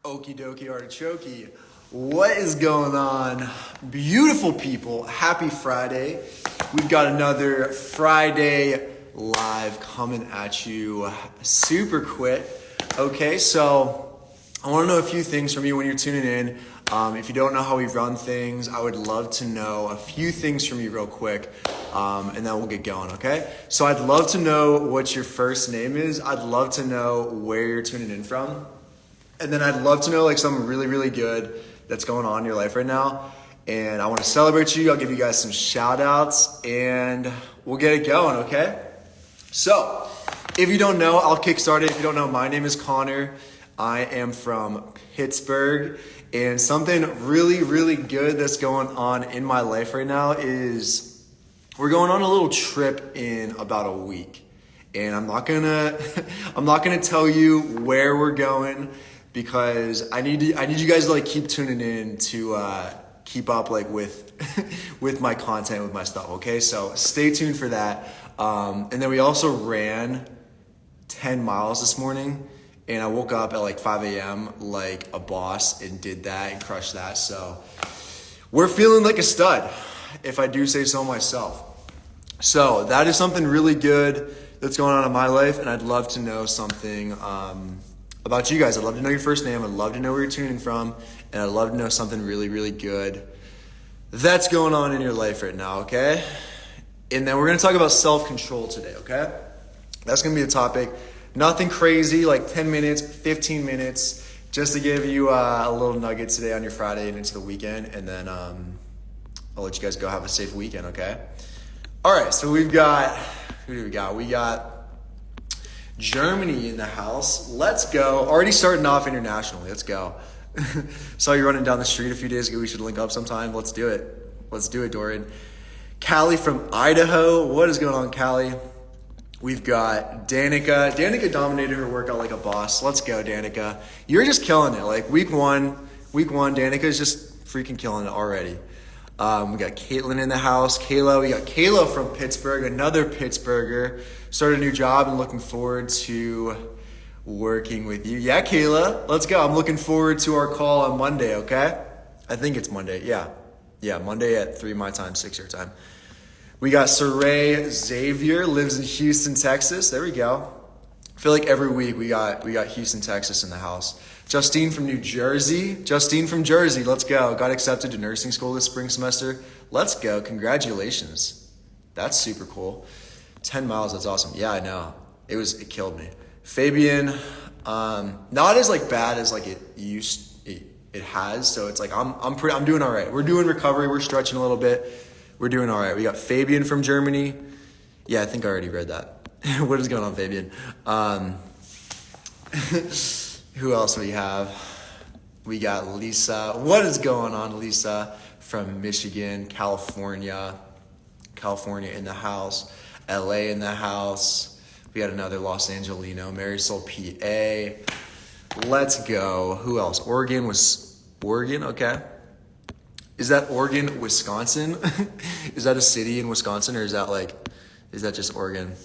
Okie dokie artichoke. What is going on? Beautiful people, happy Friday. We've got another Friday live coming at you super quick. Okay, so I want to know a few things from you when you're tuning in. If you don't know how we run things, I would love to know a few things from you real quick, and then we'll get going, okay? So I'd love to know what your first name is. I'd love to know where you're tuning in from. And then I'd love to know like something really, really good that's going on in your life right now. And I want to celebrate you. I'll give you guys some shout outs and we'll get it going, okay? So if you don't know, I'll kickstart it. If you don't know, my name is Connor. I am from Pittsburgh. And something really, really good that's going on in my life right now is we're going on a little trip in about a week. And I'm not gonna tell you where we're going, because I need you guys to like keep tuning in to keep up like with with my content, with my stuff, okay? So stay tuned for that. And then we also ran 10 miles this morning, and I woke up at like 5 a.m. like a boss and did that and crushed that. So we're feeling like a stud, if I do say so myself. So that is something really good that's going on in my life, and I'd love to know something about you guys. I'd love to know your first name. I'd love to know where you're tuning from. And I'd love to know something really, really good that's going on in your life right now, okay? And then we're going to talk about self-control today, okay? That's going to be the topic. Nothing crazy, like 10 minutes, 15 minutes, just to give you a little nugget today on your Friday and into the weekend. And then I'll let you guys go have a safe weekend, okay? All right, so who do we got? We got Germany in the house. Let's go. Already starting off internationally. Let's go. Saw you running down the street a few days ago. We should link up sometime. Let's do it, Dorian. Callie from Idaho. What is going on, Callie? We've got Danica. Danica dominated her workout like a boss. Let's go, Danica. You're just killing it. Like week one, Danica is just freaking killing it already. We got Caitlin in the house. Kayla. We got Kayla from Pittsburgh, another Pittsburgher. Started a new job and looking forward to working with you. Yeah, Kayla, let's go. I'm looking forward to our call on Monday, okay? I think it's Monday. Yeah, Monday at 3 my time, 6 your time. We got Saray Xavier, lives in Houston, Texas. There we go. I feel like every week we got Houston, Texas in the house. Justine from New Jersey. Justine from Jersey, let's go. Got accepted to nursing school this spring semester. Let's go. Congratulations. That's super cool. 10 miles, that's awesome. Yeah, I know. It killed me. Fabian, not as like bad as like it has. So it's like I'm doing all right. We're doing recovery. We're stretching a little bit. We're doing all right. We got Fabian from Germany. Yeah, I think I already read that. What is going on, Fabian? Who else do we have? We got Lisa. What is going on, Lisa, from Michigan, California in the house, LA in the house. We got another Los Angelino, Marisol, PA. Let's go. Who else? Oregon, okay. Is that Oregon, Wisconsin? Is that a city in Wisconsin, or is that just Oregon?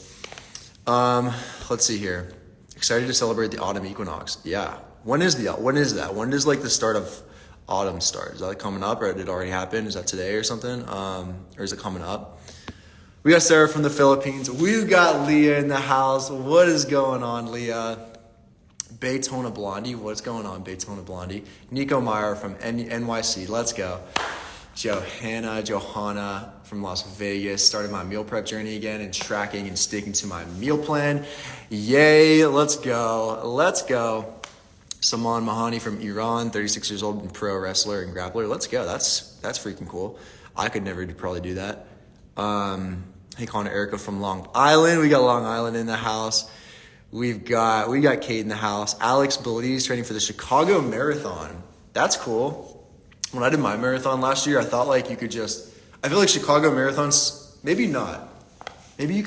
Let's see here. Excited to celebrate the autumn equinox. Yeah. When is that? When does like the start of autumn start? Is that like coming up, or did it already happen? Is that today or something? Or is it coming up? We got Sarah from the Philippines. We've got Leah in the house. What is going on, Leah? Baytona Blondie. What's going on, Baytona Blondie? Nico Meyer from NYC. Let's go. Johanna from Las Vegas. Started my meal prep journey again and tracking and sticking to my meal plan. Yay, let's go. Saman Mahani from Iran, 36 years old and pro wrestler and grappler. Let's go. That's freaking cool. I could never probably do that. Hey, Connor, Erica from Long Island. We got Long Island in the house. We got Kate in the house. Alex Belize training for the Chicago Marathon. That's cool. When I did my marathon last year, I thought like you could I feel like Chicago Marathons, maybe not. Maybe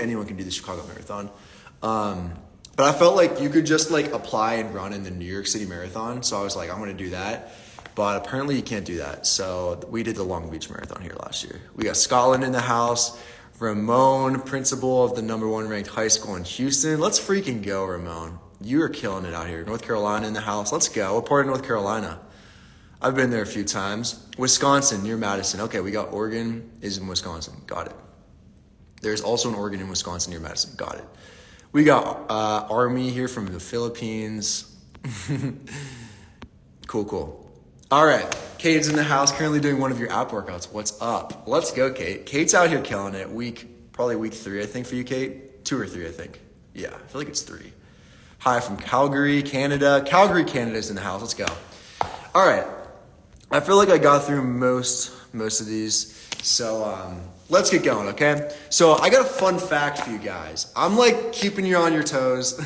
anyone can do the Chicago Marathon. But I felt like you could just like apply and run in the New York City Marathon. So I was like, I'm going to do that. But apparently you can't do that. So we did the Long Beach Marathon here last year. We got Scotland in the house. Ramon, principal of the #1 ranked high school in Houston. Let's freaking go, Ramon. You are killing it out here. North Carolina in the house. Let's go. What part of North Carolina? I've been there a few times. Wisconsin, near Madison. Okay, we got Oregon is in Wisconsin. Got it. There's also an Oregon in Wisconsin near Madison. Got it. We got Army here from the Philippines. Cool. All right. Kate's in the house, currently doing one of your app workouts. What's up? Let's go, Kate. Kate's out here killing it. Probably week 3, I think, for you, Kate. 2 or 3, I think. Yeah, I feel like it's 3. Hi from Calgary, Canada. Calgary, Canada's in the house. Let's go. All right. I feel like I got through most of these. So let's get going, okay? So I got a fun fact for you guys. I'm like keeping you on your toes.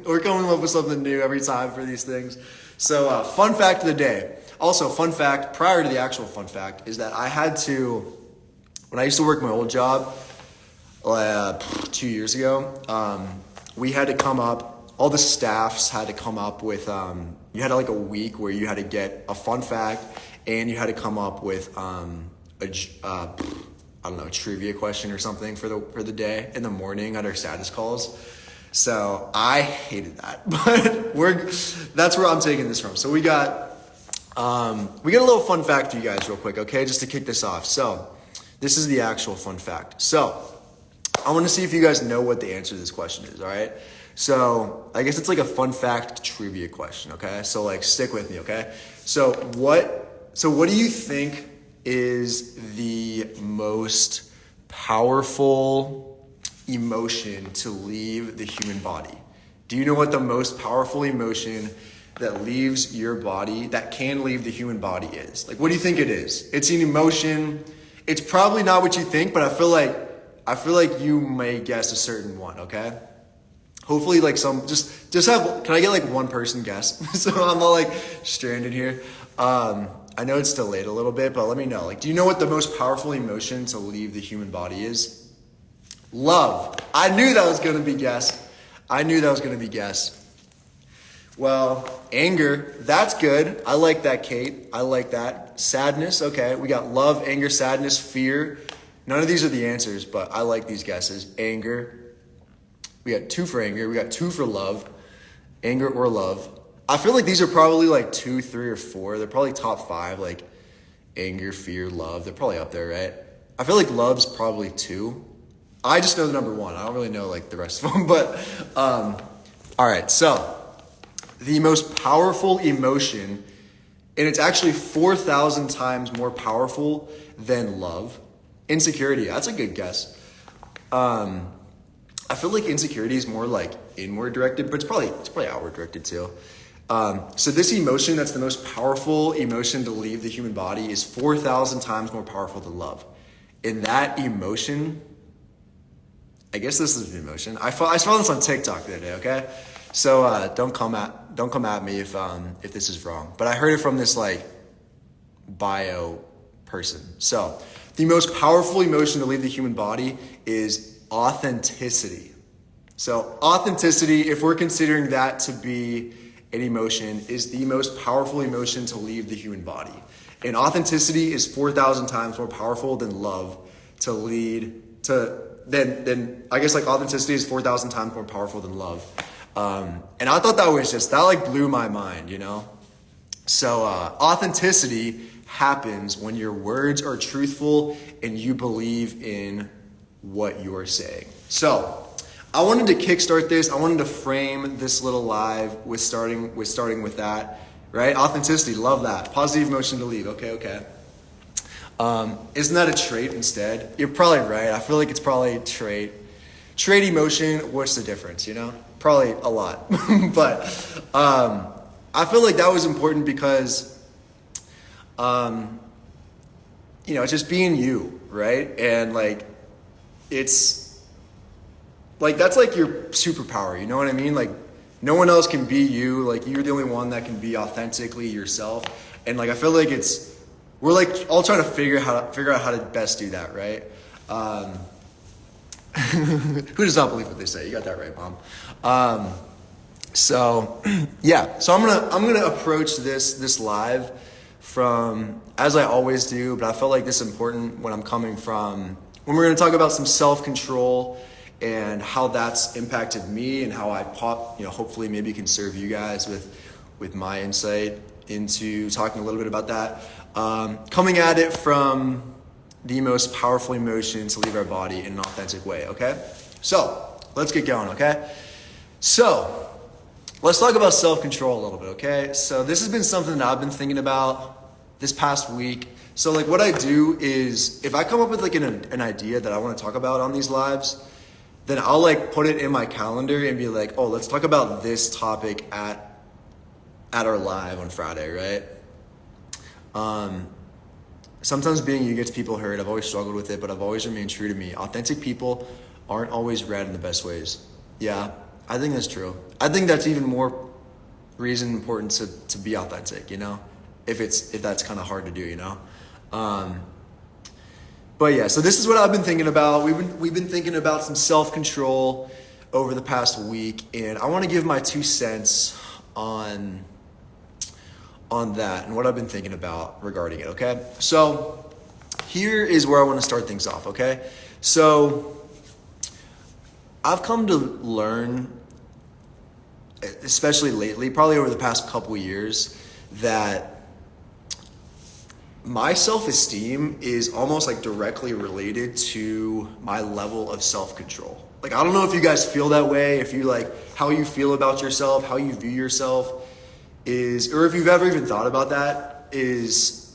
We're coming up with something new every time for these things. So fun fact of the day. Also, fun fact, prior to the actual fun fact, is that when I used to work my old job 2 years ago, we had to come up, all the staffs had to come up with, you had like a week where you had to get a fun fact and you had to come up with a trivia question or something for the day in the morning at our Saddest calls. So I hated that, but that's where I'm taking this from. So we got a little fun fact for you guys real quick, okay? Just to kick this off. So this is the actual fun fact. So I want to see if you guys know what the answer to this question is, all right? So I guess it's like a fun fact trivia question, okay? So like stick with me, okay? So what do you think is the most powerful emotion to leave the human body? Do you know what the most powerful emotion that leaves your body, that can leave the human body is? Like, what do you think it is? It's an emotion. It's probably not what you think, but I feel like you may guess a certain one, okay? Hopefully like can I get like one person guess? So I'm not like stranded here. I know it's delayed a little bit, but let me know. Like, do you know what the most powerful emotion to leave the human body is? Love. I knew that was going to be guess. Well, anger, that's good. I like that, Kate. I like that. Sadness, okay. We got love, anger, sadness, fear. None of these are the answers, but I like these guesses. Anger. We got 2 for anger. We got 2 for love. Anger or love. I feel like these are probably like 2, 3, or 4. They're probably top 5, like anger, fear, love. They're probably up there, right? I feel like love's probably 2. I just know the number 1. I don't really know like the rest of them, but all right. So the most powerful emotion, and it's actually 4,000 times more powerful than love. Insecurity. That's a good guess. I feel like insecurity is more like inward directed, but it's probably outward directed too. So this emotion that's the most powerful emotion to leave the human body is 4,000 times more powerful than love. And that emotion, I guess this is an emotion. I saw this on TikTok the other day, okay? So don't come at me if this is wrong. But I heard it from this like bio person. So the most powerful emotion to leave the human body is authenticity. So authenticity, if we're considering that to be an emotion, is the most powerful emotion to leave the human body. And authenticity is 4,000 times more powerful than love to lead to, then I guess like authenticity is 4,000 times more powerful than love. And I thought that like blew my mind, you know? So authenticity happens when your words are truthful and you believe in what you're saying. So I wanted to kickstart this. I wanted to frame this little live with starting with that, right? Authenticity, love that. Positive emotion to leave. Okay. Isn't that a trait instead? You're probably right. I feel like it's probably a trait. Trait emotion, what's the difference, you know? Probably a lot. But I feel like that was important because, it's just being you, right? And like, it's like, that's like your superpower, you know what I mean? Like, no one else can be you. Like, you're the only one that can be authentically yourself. And like, I feel like we're like all trying to figure out how to best do that, right? Who does not believe what they say? You got that right, Mom. So I'm gonna approach this live from, as I always do, but I felt like this is important when we're gonna talk about some self-control and how that's impacted me and how I hopefully maybe can serve you guys with my insight into talking a little bit about that. Coming at it from the most powerful emotion to leave our body in an authentic way, okay? So, let's get going, okay? So, let's talk about self-control a little bit, okay? So this has been something that I've been thinking about this past week. So like what I do is if I come up with like an idea that I want to talk about on these lives, then I'll like put it in my calendar and be like, oh, let's talk about this topic at our live on Friday, right? Sometimes being you gets people hurt. I've always struggled with it, but I've always remained true to me. Authentic people aren't always read in the best ways. Yeah, I think that's true. I think that's even more reason important to be authentic, if that's kind of hard to do, But yeah, so this is what I've been thinking about. We've been thinking about some self-control over the past week, and I want to give my 2 cents on that and what I've been thinking about regarding it, okay? So here is where I want to start things off, okay? So I've come to learn, especially lately, probably over the past couple of years, that my self-esteem is almost like directly related to my level of self-control. Like, I don't know if you guys feel that way, if you like how you feel about yourself, how you view yourself is, or if you've ever even thought about that, is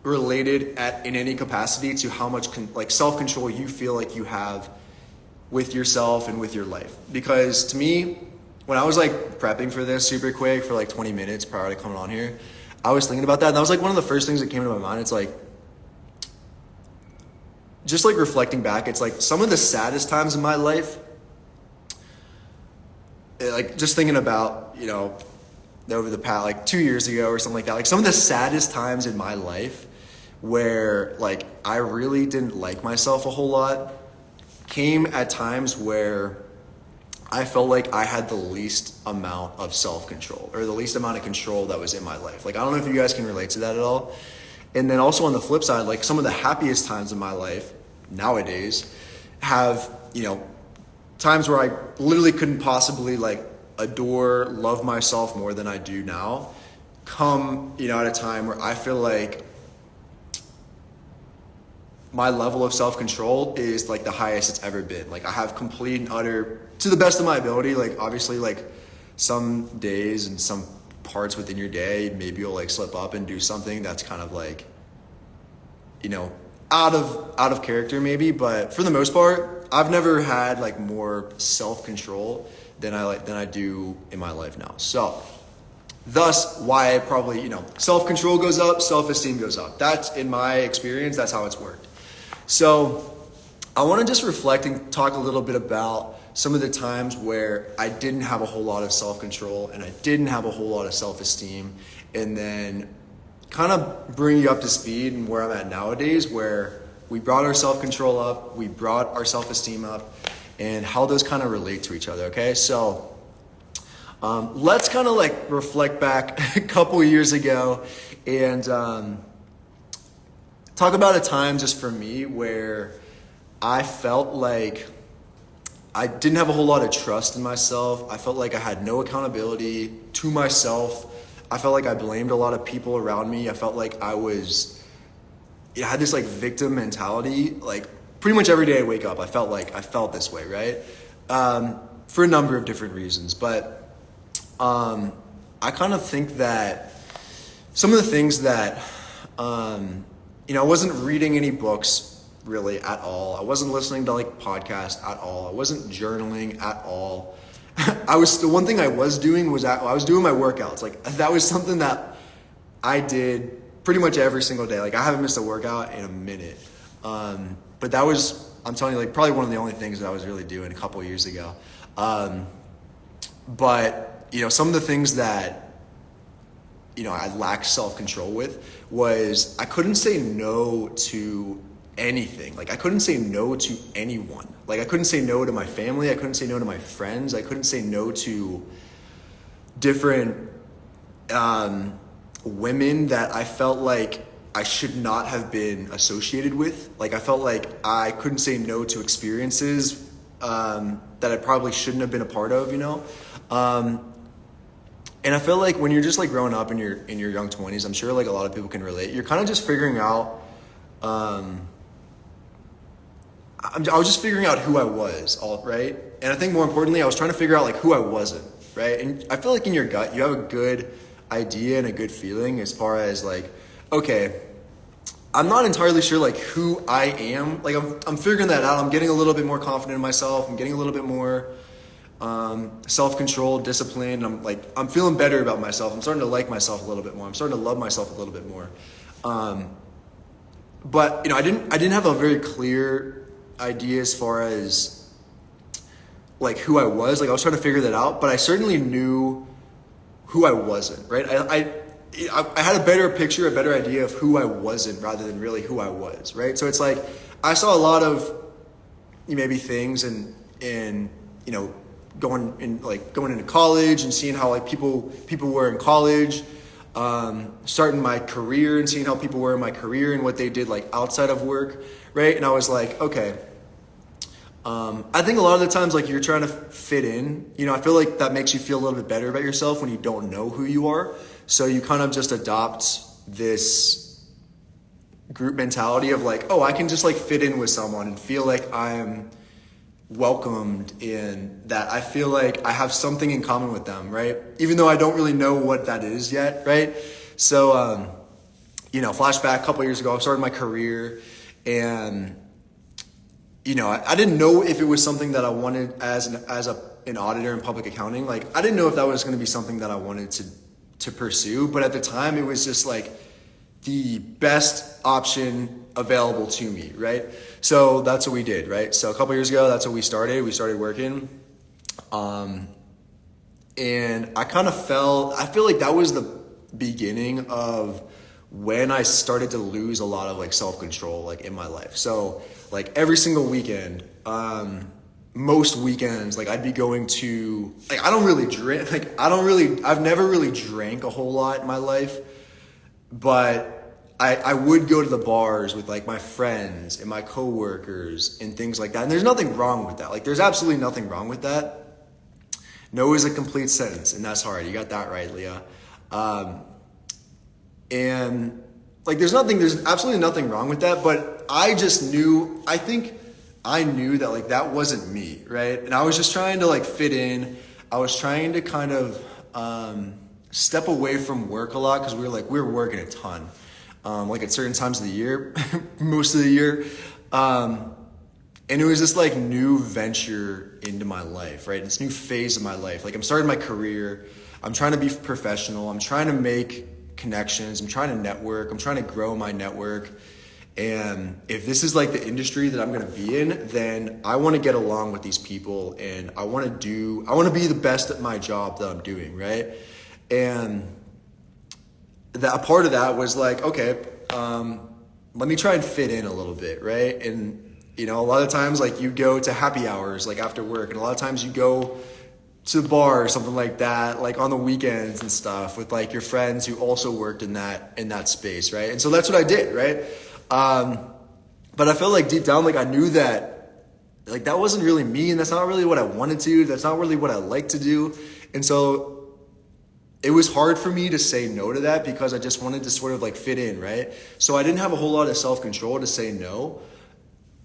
related in any capacity to how much self-control you feel like you have with yourself and with your life. Because to me, when I was like prepping for this super quick for like 20 minutes prior to coming on here, I was thinking about that, and that was like one of the first things that came to my mind. It's like, just like reflecting back, it's like some of the saddest times in my life, like just thinking about, over the past, like 2 years ago or something like that, like some of the saddest times in my life where like I really didn't like myself a whole lot came at times where I felt like I had the least amount of self-control or the least amount of control that was in my life. Like, I don't know if you guys can relate to that at all. And then also on the flip side, like some of the happiest times in my life nowadays have, times where I literally couldn't possibly like love myself more than I do now, come, at a time where I feel like my level of self-control is like the highest it's ever been. Like I have complete and utter, to the best of my ability, like obviously like some days and some parts within your day, maybe you'll like slip up and do something that's kind of like, out of character maybe, but for the most part, I've never had like more self-control than I do in my life now. So thus why I probably, self-control goes up, self-esteem goes up. That's, in my experience, that's how it's worked. So I want to just reflect and talk a little bit about some of the times where I didn't have a whole lot of self-control and I didn't have a whole lot of self-esteem, and then kind of bring you up to speed and where I'm at nowadays, where we brought our self-control up, we brought our self-esteem up, and how those kind of relate to each other, okay? So let's kind of like reflect back a couple years ago and talk about a time just for me where I felt like I didn't have a whole lot of trust in myself. I felt like I had no accountability to myself. I felt like I blamed a lot of people around me. I felt like I had this like victim mentality. Like pretty much every day I wake up, I felt this way, right? For a number of different reasons. But I kind of think that some of the things that, I wasn't reading any books really at all. I wasn't listening to like podcasts at all. I wasn't journaling at all. The one thing I was doing was I was doing my workouts. Like that was something that I did pretty much every single day. Like I haven't missed a workout in a minute. But that was, I'm telling you, like probably one of the only things that I was really doing a couple of years ago. But some of the things that, I lacked self-control with was I couldn't say no to anything. Like I couldn't say no to anyone. Like I couldn't say no to my family. I couldn't say no to my friends. I couldn't say no to different women that I felt like I should not have been associated with. Like I felt like I couldn't say no to experiences that I probably shouldn't have been a part of, and I feel like when you're just like growing up in your young 20s, I'm sure like a lot of people can relate. You're kind of just figuring out, I was just figuring out who I was, right? And I think more importantly, I was trying to figure out like who I wasn't, right? And I feel like in your gut, you have a good idea and a good feeling as far as like, okay, I'm not entirely sure like who I am. Like I'm figuring that out. I'm getting a little bit more confident in myself. I'm getting a little bit more self-control, disciplined. I'm feeling better about myself. I'm starting to like myself a little bit more. I'm starting to love myself a little bit more. But I didn't have a very clear idea as far as like who I was. Like I was trying to figure that out, but I certainly knew who I wasn't, right? I had a better picture, a better idea of who I wasn't rather than really who I was, right? So it's like I saw a lot of maybe things and going into college and seeing how like people were in college, starting my career and seeing how people were in my career and what they did like outside of work, right? And I was like, okay, I think a lot of the times like you're trying to fit in, I feel like that makes you feel a little bit better about yourself when you don't know who you are. So you kind of just adopt this group mentality of like, oh, I can just like fit in with someone and feel like I'm welcomed in that. I feel like I have something in common with them, right? Even though I don't really know what that is yet, right? So, flashback a couple years ago, I started my career and, I didn't know if it was something that I wanted as an auditor in public accounting. Like, I didn't know if that was going to be something that I wanted to pursue, but at the time it was just like the best option available to me, right? So that's what we did, right? So a couple years ago, that's what we started. We started working. And I feel like that was the beginning of when I started to lose a lot of like self-control like in my life. So like every single weekend, most weekends, like I'd be going to, like I don't really drink, I've never really drank a whole lot in my life, but I would go to the bars with like my friends and my coworkers and things like that. And there's nothing wrong with that. Like there's absolutely nothing wrong with that. No is a complete sentence and that's hard. You got that right, Leah. And like there's absolutely nothing wrong with that, but I think I knew that like that wasn't me, right? And I was just trying to like fit in. I was trying to kind of step away from work a lot because we were working a ton. Like at certain times of the year, most of the year. And it was this like new venture into my life, right? This new phase of my life. Like I'm starting my career. I'm trying to be professional. I'm trying to make connections. I'm trying to network. I'm trying to grow my network. And if this is like the industry that I'm going to be in, then I want to get along with these people and I want to be the best at my job that I'm doing, right? And that a part of that was like, okay, let me try and fit in a little bit, right? And, a lot of times like you go to happy hours like after work and a lot of times you go to the bar or something like that, like on the weekends and stuff with like your friends who also worked in that space, right? And so that's what I did, right? But I felt like deep down, like I knew that like that wasn't really me and that's not really what I wanted to do. That's not really what I like to do. And so it was hard for me to say no to that because I just wanted to sort of like fit in, right? So I didn't have a whole lot of self-control to say no.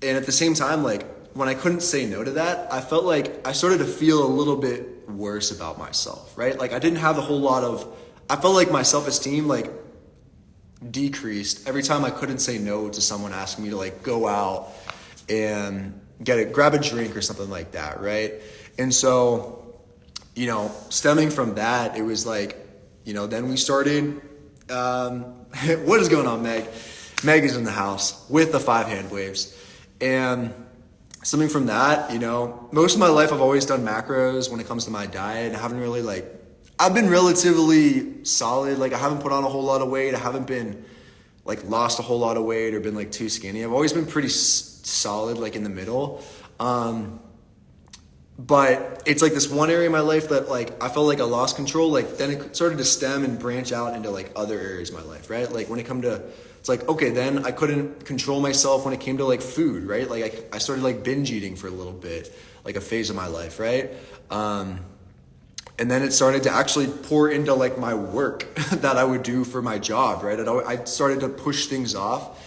And at the same time, like when I couldn't say no to that, I felt like I started to feel a little bit worse about myself, right? Like I didn't have I felt like my self-esteem like decreased every time I couldn't say no to someone asking me to like go out and grab a drink or something like that, right? And so, stemming from that, it was like, then we started, what is going on, Meg? Meg is in the house with the 5 hand waves. And stemming from that, most of my life I've always done macros when it comes to my diet. I haven't really I've been relatively solid. Like I haven't put on a whole lot of weight. I haven't been like lost a whole lot of weight or been like too skinny. I've always been pretty solid, like in the middle. But it's like this one area in my life that like I felt like I lost control. Like then it started to stem and branch out into like other areas of my life, right? Like when it come to, it's like, okay, then I couldn't control myself when it came to like food, right? Like I started like binge eating for a little bit, like a phase of my life, right? And then it started to actually pour into like my work that I would do for my job, right? I started to push things off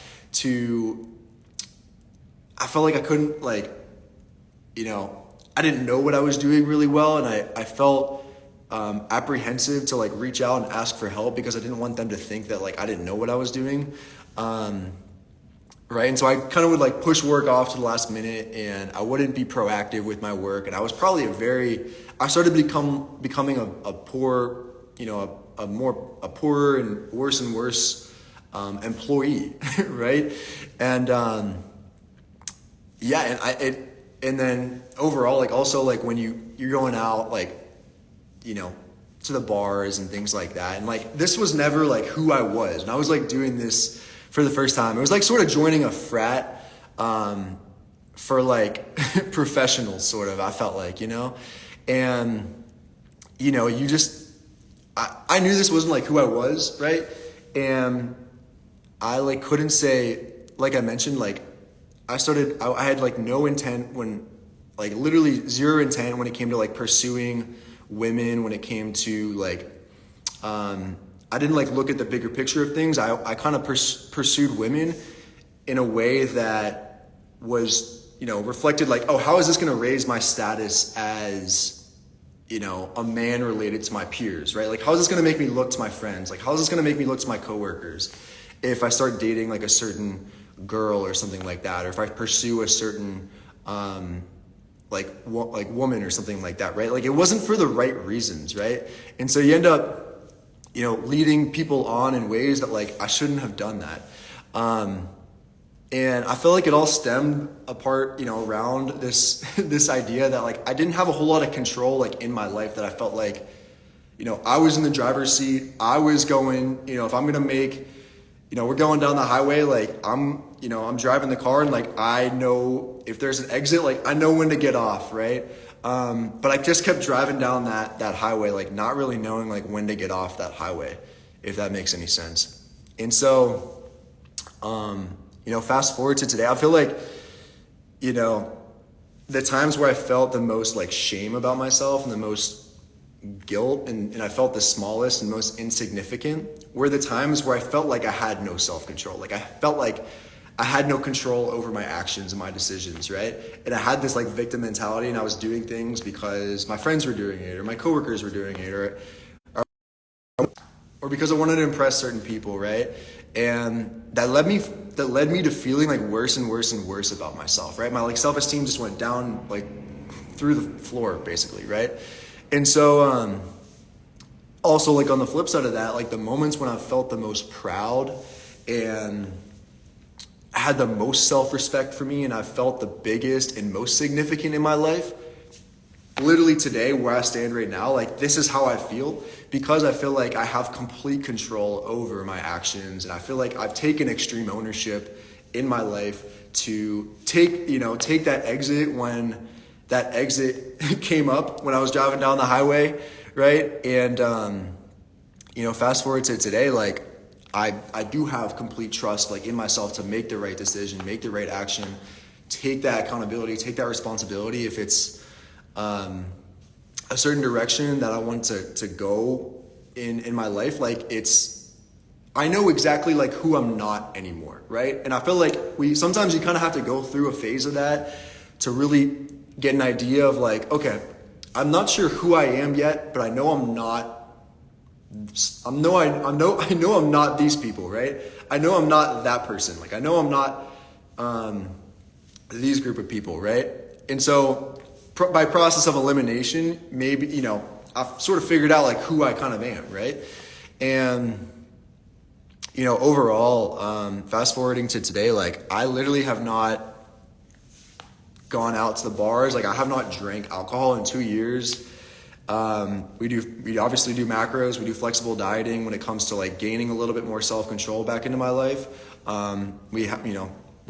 I felt like I couldn't like, I didn't know what I was doing really well. And I felt apprehensive to like reach out and ask for help because I didn't want them to think that like I didn't know what I was doing. Right. And so I kind of would like push work off to the last minute and I wouldn't be proactive with my work. And I was probably I started becoming a poor, a poorer and worse employee. Right. And and then overall, like also like when you're going out, like, to the bars and things like that. And like, this was never like who I was. And I was like doing this for the first time. It was like sort of joining a frat, for like professionals sort of, I felt like, and, I knew this wasn't like who I was. Right. And I like couldn't say, like I mentioned, like I had like no intent like literally zero intent when it came to like pursuing women, when it came to like, I didn't like look at the bigger picture of things. I kind of pursued women in a way that was, reflected like, oh, how is this going to raise my status as, a man related to my peers, right? Like, how is this going to make me look to my friends? Like, how is this going to make me look to my coworkers if I start dating like a certain girl or something like that, or if I pursue a certain woman or something like that, right? Like it wasn't for the right reasons, right? And so you end up, leading people on in ways that like I shouldn't have done that. And I feel like it all stemmed apart, around this idea that like I didn't have a whole lot of control like in my life, that I felt like, I was in the driver's seat. I was going, if I'm gonna make, we're going down the highway, like I'm driving the car and like, I know if there's an exit, like I know when to get off. Right. But I just kept driving down that highway, like not really knowing like when to get off that highway, if that makes any sense. And so, fast forward to today, I feel like, the times where I felt the most like shame about myself and the most guilt and I felt the smallest and most insignificant were the times where I felt like I had no self-control. Like I felt like I had no control over my actions and my decisions, right? And I had this like victim mentality and I was doing things because my friends were doing it or my coworkers were doing it or because I wanted to impress certain people, right? And that led me to feeling like worse and worse and worse about myself, right? My like self-esteem just went down like through the floor basically, right? And so, also like on the flip side of that, like the moments when I felt the most proud and had the most self-respect for me and I felt the biggest and most significant in my life, literally today where I stand right now, like this is how I feel because I feel like I have complete control over my actions and I feel like I've taken extreme ownership in my life to take that exit when that exit came up when I was driving down the highway, right? And, fast forward to today, like I do have complete trust like in myself to make the right decision, make the right action, take that accountability, take that responsibility. If it's a certain direction that I want to go in my life, like I know exactly like who I'm not anymore, right? And I feel like sometimes you kind of have to go through a phase of that to really get an idea of like, okay, I'm not sure who I am yet, but I know I'm not. I know I'm not these people, right? I know I'm not that person. Like I know I'm not these group of people, right? And so by process of elimination, maybe I've sort of figured out like who I kind of am, right? And overall, fast forwarding to today, like I literally have not gone out to the bars. Like I have not drank alcohol in 2 years. We obviously do macros. We do flexible dieting when it comes to like gaining a little bit more self-control back into my life. We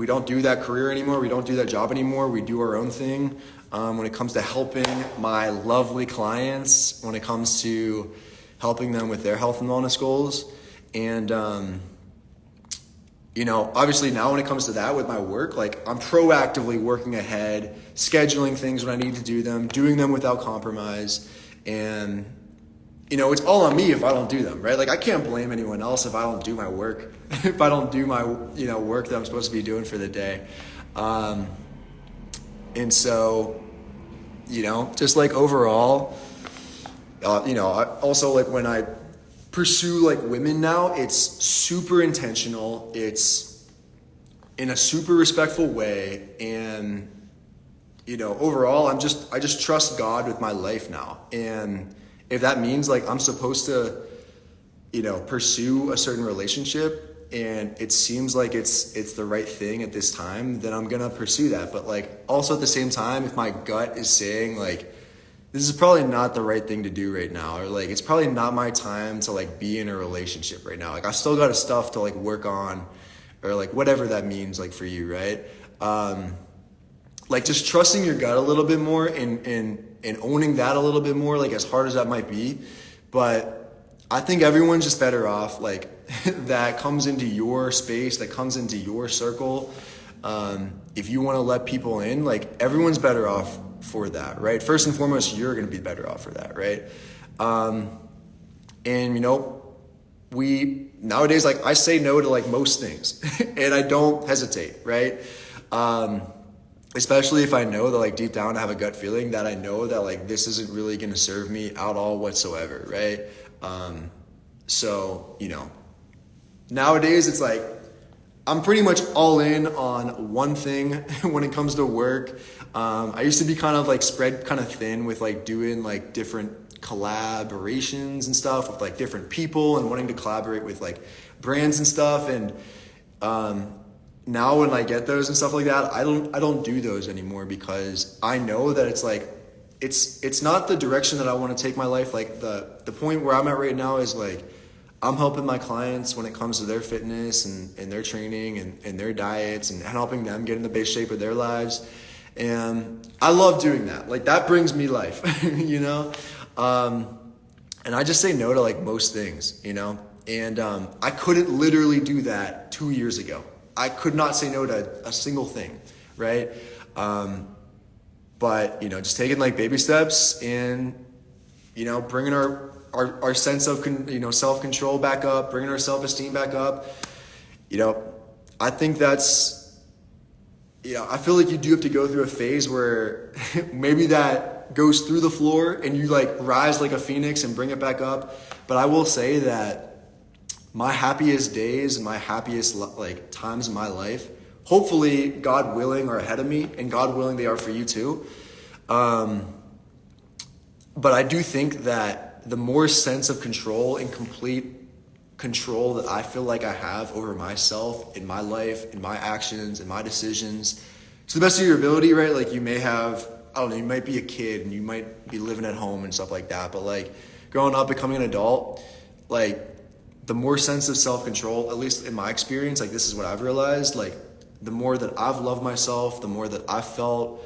don't do that career anymore. We don't do that job anymore. We do our own thing. when it comes to helping my lovely clients, when it comes to helping them with their health and wellness goals. And, obviously now when it comes to that with my work, like I'm proactively working ahead, scheduling things when I need to do them, doing them without compromise. And, it's all on me if I don't do them, right? Like I can't blame anyone else if I don't do my work, if I don't do my, work that I'm supposed to be doing for the day. And so, just like overall, I also like when I pursue like women now, it's super intentional. It's in a super respectful way. And, overall, I just trust God with my life now. And if that means like I'm supposed to, pursue a certain relationship and it seems like it's the right thing at this time, then I'm going to pursue that. But like also at the same time, if my gut is saying like, this is probably not the right thing to do right now, or like, it's probably not my time to like be in a relationship right now. Like I still got stuff to like work on, or like whatever that means like for you, right? Like just trusting your gut a little bit more and owning that a little bit more, like as hard as that might be. But I think everyone's just better off like that comes into your space, that comes into your circle. If you want to let people in, like everyone's better off for that, right? First and foremost, you're going to be better off for that, right? And we nowadays, like I say no to like most things and I don't hesitate, right? Especially if I know that like deep down I have a gut feeling that I know that like this isn't really going to serve me at all whatsoever, right? So, nowadays it's like I'm pretty much all in on one thing when it comes to work. I used to be kind of like spread kind of thin with like doing like different collaborations and stuff with like different people and wanting to collaborate with like brands and stuff. And now when I get those and stuff like that, I don't do those anymore because I know that it's like it's not the direction that I want to take my life. Like the point where I'm at right now is like I'm helping my clients when it comes to their fitness and their training and their diets and helping them get in the best shape of their lives. And I love doing that. Like that brings me life, and I just say no to like most things, and I couldn't literally do that 2 years ago. I could not say no to a single thing, right? But, just taking like baby steps and, bringing our sense of, self-control back up, bringing our self-esteem back up, I think that's, I feel like you do have to go through a phase where maybe that goes through the floor and you like rise like a phoenix and bring it back up. But I will say that my happiest days and my happiest like times in my life, hopefully God willing, are ahead of me, and God willing they are for you too. But I do think that the more sense of control and complete control that I feel like I have over myself, in my life, in my actions, in my decisions, to the best of your ability, right? Like you may have, I don't know, you might be a kid and you might be living at home and stuff like that. But like growing up, becoming an adult, like the more sense of self-control, at least in my experience, like this is what I've realized, like the more that I've loved myself, the more that I've felt,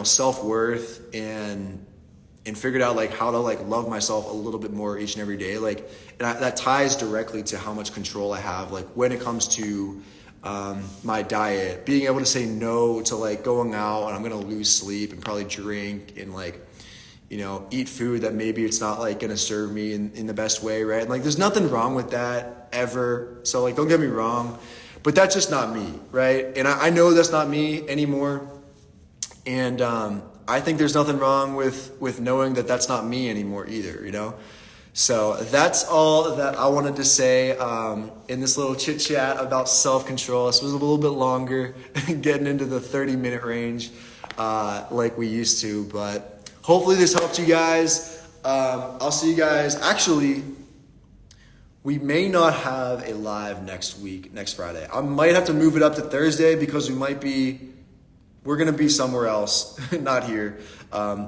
self-worth and figured out like how to like love myself a little bit more each and every day. Like, and that ties directly to how much control I have, like when it comes to my diet, being able to say no to like going out and I'm going to lose sleep and probably drink and like, eat food that maybe it's not like going to serve me in the best way, right? And like, there's nothing wrong with that ever. So like, don't get me wrong, but that's just not me, right? And I know that's not me anymore. And I think there's nothing wrong with knowing that that's not me anymore either, So that's all that I wanted to say in this little chit chat about self-control. This was a little bit longer, getting into the 30-minute range like we used to, but hopefully this helped you guys. I'll see you guys. Actually, we may not have a live next Friday. I might have to move it up to Thursday because we're going to be somewhere else, not here,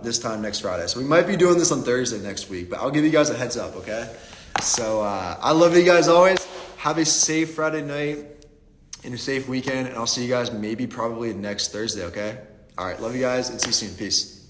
this time next Friday. So we might be doing this on Thursday next week, but I'll give you guys a heads up, okay? So I love you guys always. Have a safe Friday night and a safe weekend, and I'll see you guys probably next Thursday, okay? All right, love you guys and see you soon. Peace.